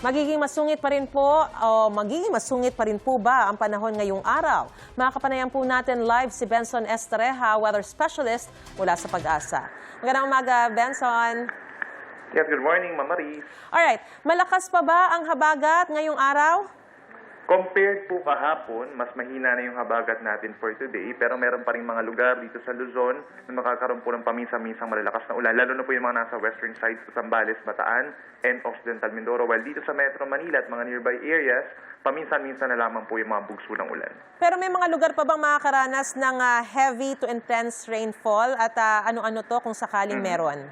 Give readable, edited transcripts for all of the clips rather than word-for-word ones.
Magiging masungit pa rin po ba ang panahon ngayong araw? Makakapanayan po natin live si Benson Estereja, weather specialist mula sa Pag-asa. Magandang umaga, Benson. Yes, good morning, Ma'am Maris. Alright, malakas pa ba ang habagat ngayong araw? Compared po kahapon, mas mahina na yung habagat natin for today, pero meron pa rin mga lugar dito sa Luzon na makakaroon po ng paminsan-minsang malalakas na ulan, lalo na po yung mga nasa western sides sa Zambales, Bataan, and Occidental Mindoro. While dito sa Metro Manila at mga nearby areas, paminsan-minsan na lamang po yung mga bugso ng ulan. Pero may mga lugar pa bang makakaranas ng heavy to intense rainfall at ano-ano to kung sakaling meron?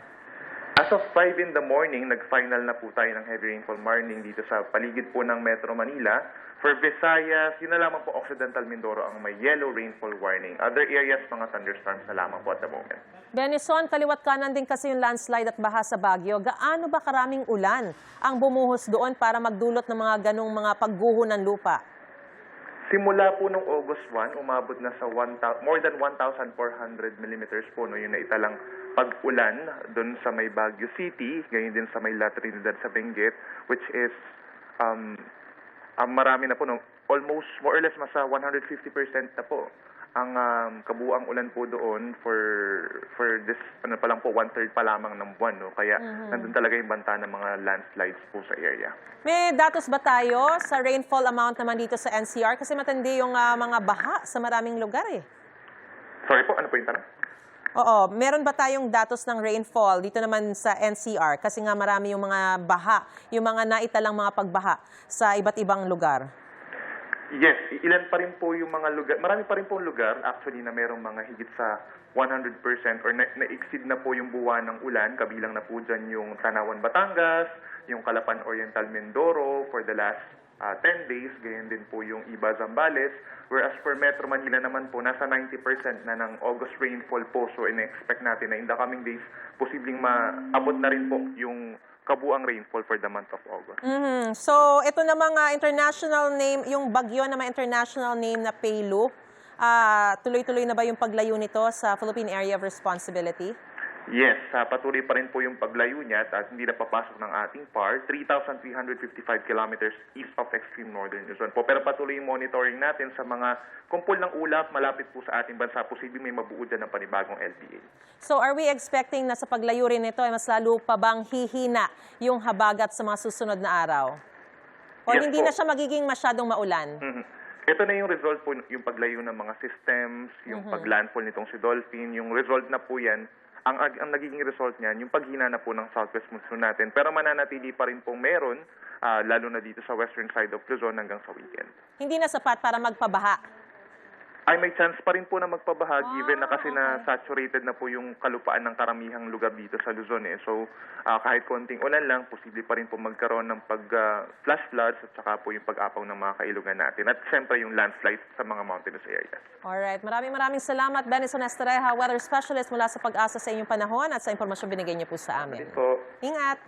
As of 5 in the morning, nag-final na po tayo ng heavy rainfall warning dito sa paligid po ng Metro Manila. For Visayas, yun na lamang po Occidental Mindoro ang may yellow rainfall warning. Other areas, mga thunderstorms na lamang po at the moment. Benison, kaliwat kanan din kasi yung landslide at baha sa Baguio. Gaano ba karaming ulan ang bumuhos doon para magdulot ng mga ganong mga pagguho ng lupa? Simula po noong August 1, umabot na sa more than 1,400 millimeters po no, yung naitalang pag-ulan doon sa may Baguio City, ganyan din sa may La Trinidad sa Benguet, which is marami na po, no, almost more or less masa 150% na po ang kabuang ulan po doon for this, ano pa lang po, 1/3 pa lamang ng buwan. No? Kaya nandun talaga yung banta ng mga landslides po sa area. May datos ba tayo sa rainfall amount naman dito sa NCR? Kasi matindi yung mga baha sa maraming lugar eh. Sorry po, ano po yung tanong? Oo, meron ba tayong datos ng rainfall dito naman sa NCR? Kasi nga marami yung mga baha, yung mga naitalang mga pagbaha sa iba't ibang lugar. Yes, ilan pa rin po yung mga lugar, marami pa rin po lugar actually na merong mga higit sa 100% or na-exceed na po yung buwan ng ulan, kabilang na po dyan yung Tanawan, Batangas, yung Calapan, Oriental, Mindoro for the last 10 days, ganyan din po yung Iba, Zambales, whereas for Metro Manila naman po, nasa 90% na ng August rainfall po, so in-expect natin na in the coming days, posibleng maabot na rin po yung kabuang rainfall for the month of August. So, ito na mga international name, yung bagyo na may international name na Peilu, tuloy-tuloy na ba yung paglayo nito sa Philippine Area of Responsibility? Yes, patuloy pa rin po yung paglayo niya at hindi na papasok ng ating PAR, 3,355 kilometers east of extreme northern Luzon po. Pero patuloy yung monitoring natin sa mga kumpol ng ulap malapit po sa ating bansa. Posibleng may mabuo dyan ng panibagong LPA. So are we expecting na sa paglayo rin nito ay mas lalo pa bang hihina yung habagat sa mga susunod na araw? O Yes, hindi po. na siya magiging masyadong maulan? Ito na yung result po, yung paglayo ng mga systems, yung paglandfall nitong si Dolphin, yung result na po yan. Ang nagiging result niyan, yung paghina na po ng southwest monsoon natin. Pero mananatili pa rin pong meron, lalo na dito sa western side of Luzon hanggang sa weekend. Hindi na sapat para magpabaha? Ay, may chance pa rin po na magpabaha given na kasi na saturated na po yung kalupaan ng karamihang lugar dito sa Luzon. So, kahit konting ulan lang, posible pa rin po magkaroon ng flash floods at saka po yung pag-apaw ng mga kailungan natin. At siyempre yung landslides sa mga mountainous areas. Alright, maraming salamat, Benson Estereja, weather specialist mula sa Pag-asa sa inyong panahon at sa impormasyon binigay niyo po sa amin. Po. Ingat!